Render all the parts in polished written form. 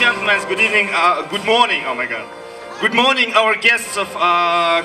gentlemen, good evening, good morning, oh my god. Good morning, our guests of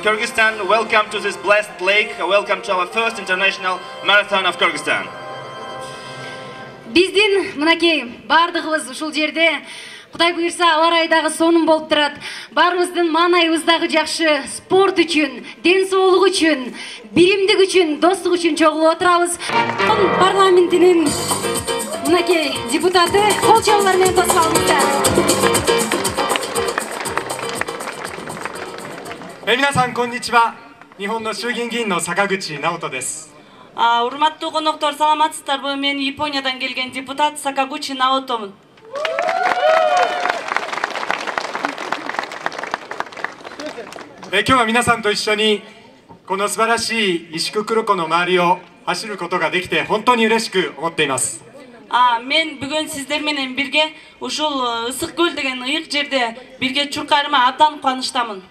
Kyrgyzstan. Welcome to this blessed lake. Welcome to our first international marathon of Kyrgyzstan. Биздин мынакей бардыгыбыз ушул жерде Кудай буйрса ауа райдагы сонун болуп турат. Баарыбыздын маанайыбыздагы жакшы спорт үчүн, ден соолук үчүн, биримдик үчүн, достук үчүн чогулуп отурабыз. Парламентинин мынакей депутаты кол чабуулар менен тосуп алыңыздар. 皆さんこんにちは。日本の衆議院議員の坂口直人です。Урматтуу коноктор, саламатсыздарбы? Мен Япониядан келген депутат Сакагучи Наотомун. 今日は皆さんと一緒にこの素晴らしい石工黒湖の周りを走ることができて本当に嬉しく思っています。 Мен бүгүн сиздер менен бирге ушул ысык көл деген ыйык жерде бирге чуркарыма абдан кубанычтамын.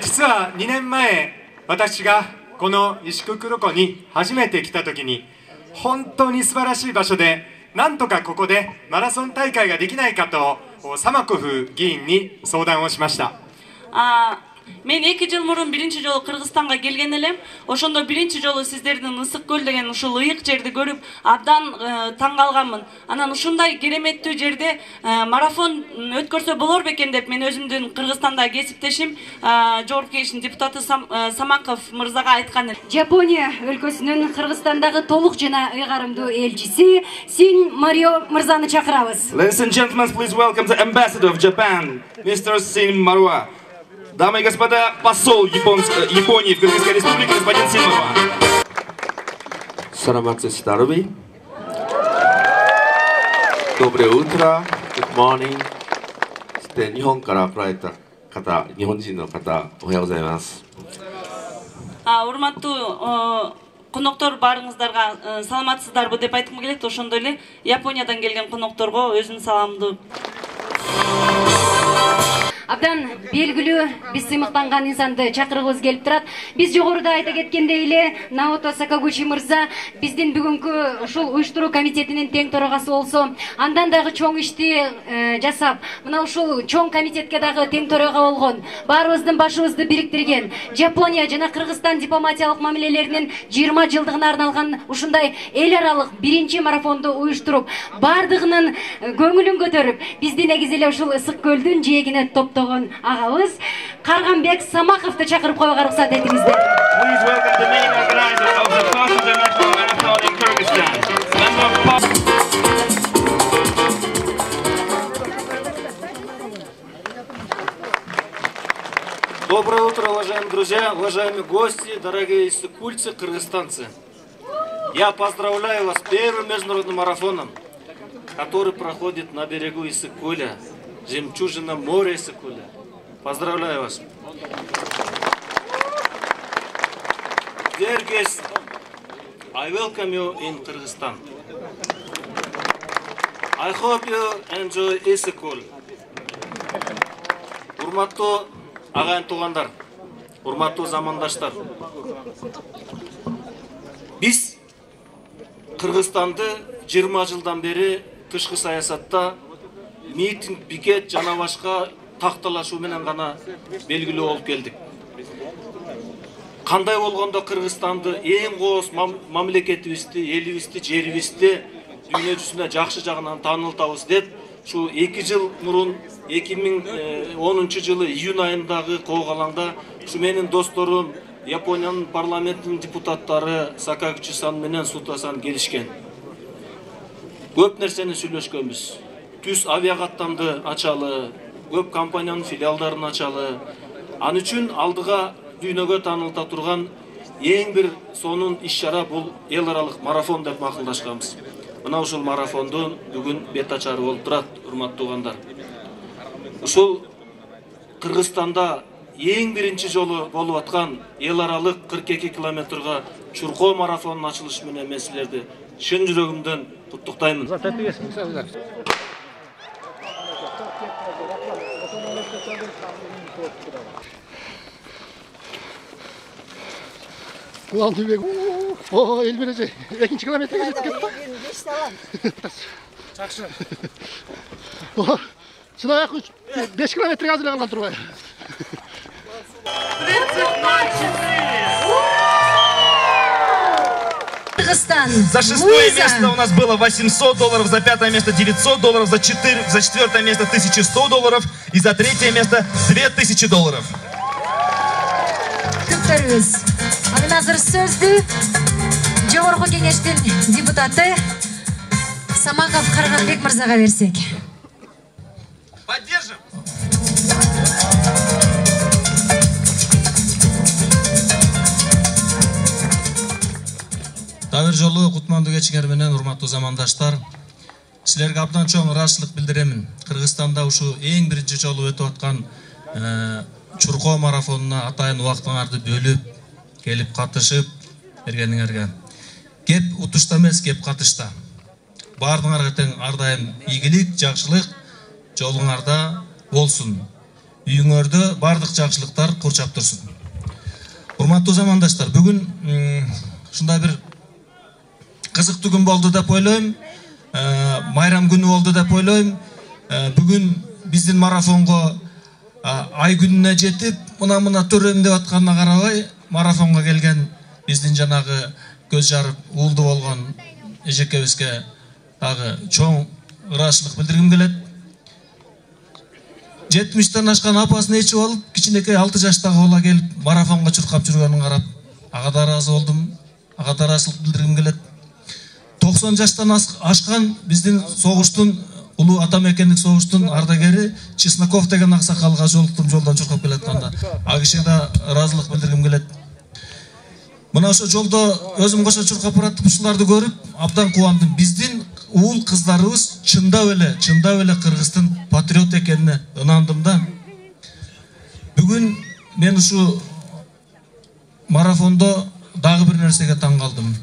実は2年前私がこの石工黒湖に初めて来た時に本当に素晴らしい場所でなんとかここでマラソン大会ができないかとサマコフ議員に相談をしました。 Мен 2 жыл мурун биринчи жолу Кыргызстанга келген элем. Ошондо биринчи жолу сиздердин ысык көл деген ушул ыйык жерди көрүп абдан таң калганмын. Анан ушундай кереметтүү жерде марафон өткөрсө болор бекен деп мен өзүмдүн Кыргызстандагы кесиптешим жогорку кеңештин депутаты Самаков мырзага айткан элем. Жапония өлкөсүнүн Кыргызстандагы толук жана ыйгарымдуу элчиси Син Марио мырзаны чакырабыз. Ladies and gentlemen, please welcome the ambassador of Japan, Mr. Sin Marwa. Дамы и господа, посол Японии в Кыргызской республике, господин Син Марва. Саламатсыздарбы. Доброе утро. Good morning. 日本から来られた方、日本人の方、おはようございます。 Урматтуу коноктор, баарыңыздарга саламатсыздарбы деп айткым келет. Ошондой эле Япониядан келген конокторго өзүмдүн саламымды. Абдан белгилүү биз сыймыктанган инсанды чакыргыбыз келип турат. Биз жогоруда айта кеткендей эле Наото Сакагучи мырза биздин бүгүнкү ушул уюштуруу комитетинин тең төрагасы болсо, андан дагы чоң ишти жасап, мына ушул чоң комитетке дагы тең төрага болгон, баарыбыздын башыбызды бириктирген, Жапония жана Кыргызстан дипломатиялык мамилелеринин 20 жылдыгына арналган ушундай эл аралык биринчи марафонду уюштуруп, бардыгынын көңүлүн көтөрүп, бизди негизи эле ушул ысык көлдүн жээгине топтогон агабыз Карганбек Самаковду чакырып койгонго уруксат этиңиздер. Please welcome the main organizer of the first international marathon in Kyrgyzstan. Доброе утро, уважаемые друзья, уважаемые гости, дорогие иссыкульцы, кыргызстанцы. Я поздравляю вас с первым международным марафоном, который проходит на берегу Иссык-Куля, жемчужина моря Иссык-Куля. Поздравляю вас. Dear guests, I welcome you in Kyrgyzstan. I hope you enjoy Иссык-Куль. Урматтуу агайын туугандар, урматтуу замандаштар. Биз Кыргызстанды 20 жылдан бери тышкы саясатта митинг, пикет жана башка такталашуу менен гана белгилүү болуп келдик. Кандай болгондо Кыргызстанды эң кооз мамлекетибизди, элибизди, жерибизди дүйнө жүзүнө жакшы жагынан таанылтабыз деп, шу 2 жыл мурун 2010 жылы июнь айындагы коогалаңда шу менин досторум Япониянын парламентинин депутаттары Сакагучи-сан менен Сута-сан келишкен. Көп нерсени сүйлөшкөнбүз. Түз авиакаттамды ачалы, көп компаниянын филиалдарын ачалы. Ан үчүн алдыга дүйнөгө таанылта турган эң бир сонун иш-чара бул эл аралык марафон деп макулдашканбыз. Мына ушул марафондун бүгүн бет ачары болуп турат, урматтуу туугандар. Ушул Кыргызстанда эң биринчи жолу болуп аткан эл аралык 42 километрга чуркоо марафонунун ачылышы менен мен силерди чын жүрөгүмдөн куттуктаймын. Ulan tübek. O Elbirece. 2 kilometreye gittik. Жақсы. Şuna 5 kilometre hazırlangan turba. Кыргызстан. За шестое место у нас было $800, за пятое место $900, за четвертое место $1100 и за третье место $2000. Күптөрүбүз. Анын азыр сөздү Жогорку кеңештин депутаты Самаков Карганбек мырзага берсек. Поддержим. Дагы бир жолу кутмандуу кечиңер менен урматтуу замандаштар, силерге абдан чоң ыраазычылык билдиремин. Кыргызстанда ушу эң биринчи жолу өтүп аткан Чуркоо марафонуна атайын убактыңарды бөлүп, келип катышып бергениңерге. Кеп утушта эмес, кеп катышта. Баардыгыңарга тең ар дайым ийгилик, жакшылык жолуңарда болсун. Үйүңөрдө баардык жакшылыктар курчап турсун. Урматтуу замандаштар, бүгүн ушундай бир кызыктуу күн болду деп ойлойм. Майрам күнү болду деп ойлойм. Бүгүн биздин марафонго ай күнүнө жетип, мына төрөм деп атканына карабай, марафонго келген биздин жанагы көз жарып уулду болгон эжекебизге дагы чоң ыраазычылык билдиргим келет. 70тен ашкан апасын ичип алып, кичинекей 6 жаштагы бала келип марафонго чуркап жүргөнүн карап, ага да ыраазы болдум. Ага да ыраазычылык билдиргим келет. 90 жаштан ашкан биздин согуштун улуу атамекендик согуштун ардагери Чесноков деген аксакалга жолуктум, жолдон чуркап келатканда. А кишиге да ыраазылык билдиргим келет. Мына ошо жолдо өзүм кошо чуркап баратып ушуларды көрүп, абдан кубандым. Биздин уул кыздарыбыз чындап эле Кыргыздын патриот экенине ынандым да. Бүгүн мен ушу марафондо дагы бир нерсеге таң калдым.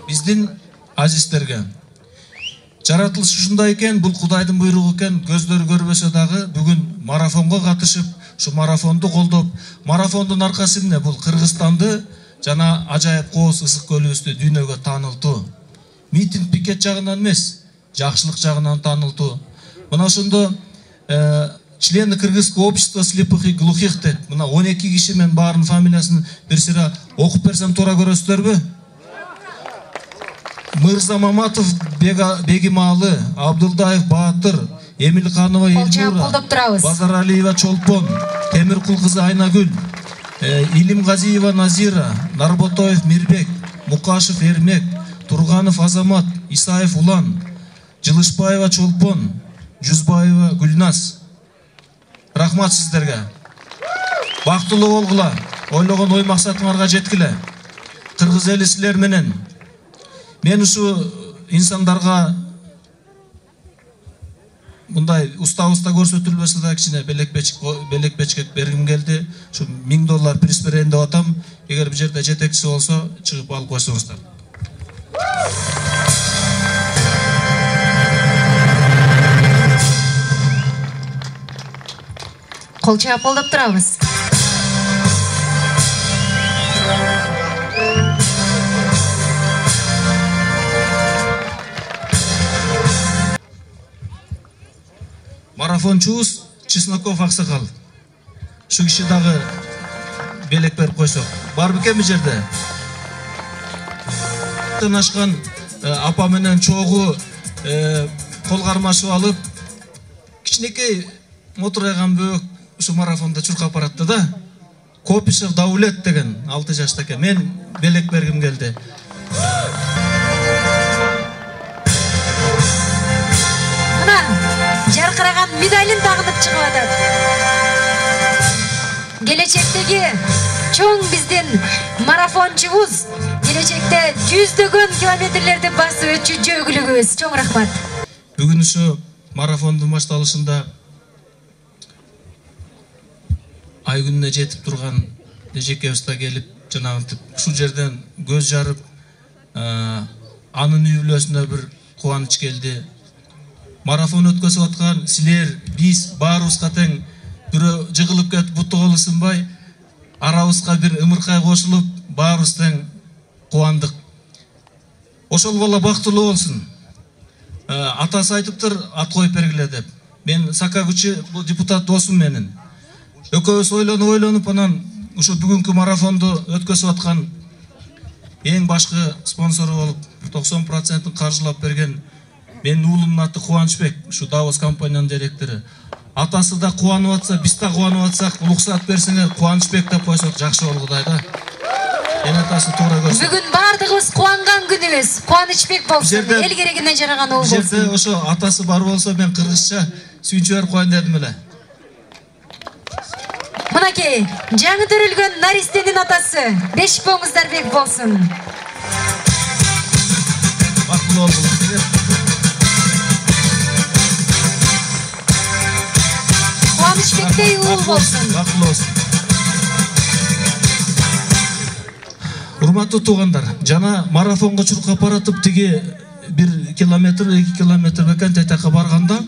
Биздин азиздерге жаратылыш ушундай экен, бул Кудайдын буйругу экен, көздөрү көрбөсө дагы бүгүн марафонго катышып, ушу марафонду колдоп, марафондун аркасы эмне? Бул Кыргызстанды жана ажайып кооз ысык көлүбүздү дүйнөгө таанылтуу. Митинг пикет жагынан эмес, жакшылык жагынан таанылтуу. Мына ошондо члены Кыргызского общества слепых и глухих деп, мына 12 киши мен баарынын фамилиясын бир сыра окуп берсем туура көрөсүздарбы? Мырза Маматов Бегималы, Абдулдаев Баатыр, Эмилханова Эльнура, Базаралиева Чолпон, Темиркул кызы Айнагүл, Илимгазиева Назира, Нарботоев Мирбек, Мукашев Эрмек, Турганов Азамат, Исаев Улан, Жылышбаева Чолпон, Жүзбаева Гүлнас. Рахмат сиздерге. Бактылуу болгула, ойлогон ой максатыңарга жеткиле. Кыргыз эли силер менен. Мен ушу инсандарга мындай уста көрсөтүлбөсө да кичине белек-бечкек бергим келди. Ушу $1000 приз берейин деп атам. Эгер бир жерде жетекчиси болсо, чыгып алып койсоңуздар. Кол чаап колдоп турабыз. Марафончубуз Чесноков аксакал. Шу киши дагы белек берип койсок. Бар бекен бу жерде? Тынашкан апа менен чогуу кол кармашып алып, кичинекей мотурайган бөөк ушу марафонда чуркап баратты да. Копишев Даулет деген 6 жашта экен. Мен белек бергим келди. Жаркыраган медалин тагынып чыгып атат. Келечектеги чоң биздин марафончубуз, келечекте 100-дөгөн километрлерди басып өтчү жөгүлүгүбүз. Чоң рахмат. Бүгүн ушу марафондун башталышында ай күнүнө жетип турган эжекебиз да келип, жанагынтип ушул жерден көз жарып, анын үй бүлөсүнө бир кубаныч келди. Марафон өткөзүп аткан силер, биз баарыбызга тең бирөө жыгылып кетип буту колу сынбай арабызга бир ымыркай кошулуп баарыбыз тең кубандык. Ошол бала бактылуу болсун. Атасы айтыптыр, ат коюп бергиле деп. Мен Сакагучи бул депутат досум менин. Экөөбүз ойлонуп анан ушу бүгүнкү марафонду өткөзүп аткан эң башкы спонсору болуп 90% каржылап берген менин уулумдун аты Кубанычбек, ушу Davos компаниянын директору. Атасы да кубанып атса, биз да кубанып атсак, уруксат берсеңер Кубанычбек деп койсок жакшы болгудай да. Эне атасы туура көрсө. Бүгүн бардыгыбыз кубанган күнүбүз. Кубанычбек болсун, эл керегине жараган уул болсун. Жерде ошо атасы бар болсо мен кыргызча сүйүнчү берип коеюн дедим эле. Мынакей, жаңы төрөлгөн наристенин атасы Бешпоңуздар бек болсун. Бактылуу болсун. Кубанычбектей уул болсун. Бактылуу болсун. Урматтуу туугандар, жана марафонго чуркап баратып тиги 1 километр, 2 километр бекен тетакка барганда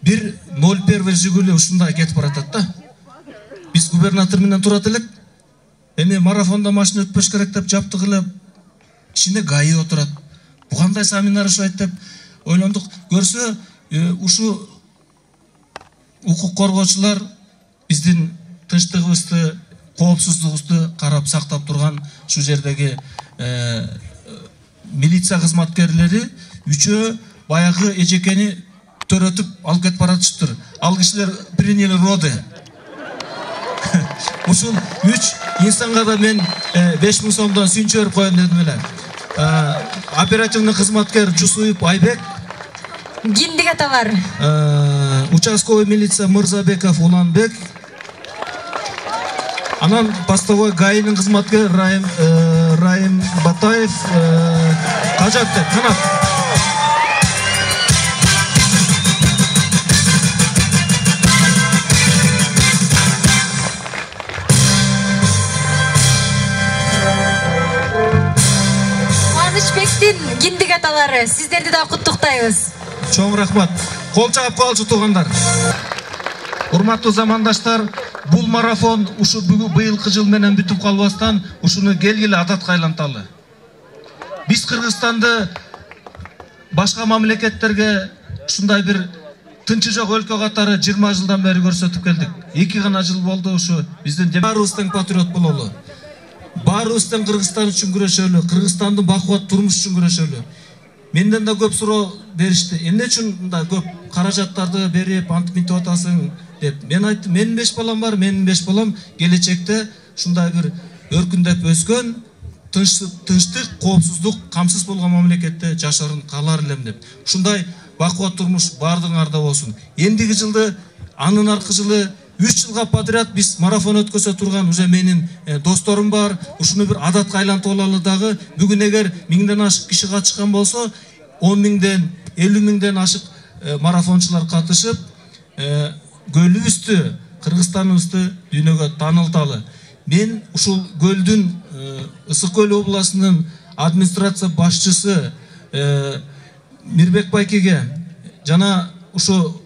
бир 01 жигули ушундай кетип баратат да. Биз губернатор менен турат элек. Эми марафонда машина өтпөш керек деп жаптык эле. Ичинде ГАИ отурат. Бу кандай семинар ошойт деп ойлондук. Көрсө, ушу укук коргоочулар биздин тынчтыгыбызды, коопсуздугубузду карап сактап турган ушу жердеги милиция кызматкерлери үчөө баягы эжекени төрөтүп алып кетип баратыштыр. Ал кишилер приняли роды. Ушул 3 инсанга да мен 5000 сомдон сүйүнчү берип коеюн дедим эле. Оперативный кызматкер Жусуев Айбек, Киндик аталар. Участковый милиция Мырзабеков Уланбек, анан постовой ГАИнин кызматкери Раим Батаев, Кажатбек Канат. Кубанычбектин киндик аталары, сиздерди да куттуктайбыз. Чоң рахмат. Кол чаап калчу туугандар. Урматтуу замандаштар, бул марафон ушу быйылкы жыл менен бүтүп калбастан ушуну келгиле адатка айланталы. Биз Кыргызстанды башка мамлекеттерге ушундай бир тынчы жок өлкө катары 20 жылдан бери көрсөтүп келдик. 2 гана жыл болду ушу биздин баарыбыздын патриот бололу. Баарыбыздын Кыргызстан үчүн күрөшөлү, Кыргызстандын бакубат турмуш үчүн күрөшөлү. Менден да көп суроо беришти. Эмне үчүн мындай көп каражаттарды берип, антип мынтип атасың деп. Мен айттым, менин 5 балам бар, менин 5 балам келечекте ушундай бир өркүндөп өскөн, тынчтык, коопсуздук, камсыз болгон мамлекетте жашарын каалар элем деп. Ушундай бакубат турмуш бардыгыңарда болсун. Эндиги жылды, анын аркы жылы 3 жылга подряд биз марафон өткөзө турган уже менин досторум бар. Ушуну бир адатка айлантып алалы дагы. Бүгүн эгер 1000ден ашык киши катышкан болсо, 10.000ден, 50.000ден ашык марафончулар катышып, көлүбүздү, Кыргызстаныбызды дүйнөгө таанылталы. Мен ушул көлдүн Ысык көл областынын администрация башчысы Мирбек Байкеге жана ушу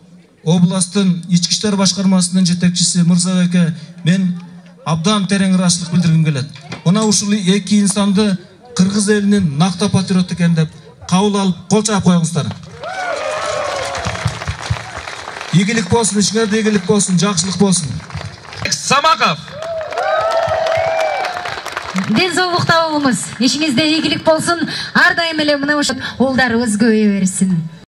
областтын ички иштер башкармасынын жетекчиси Мырзабекке мен абдан терең ыраазычылык билдиргим келет. Мына ушул эки инсанды кыргыз элинин накта патриот экен деп кабыл алып кол чаап коюңуздар. Ийгилик болсун, ишиңерде ийгилик болсун, жакшылык болсун. Самаков. Ден соолук табыңыз. Ишиңизде ийгилик болсун. Ар дайым эле мына ушул уулдарыбыз көбөйө берсин.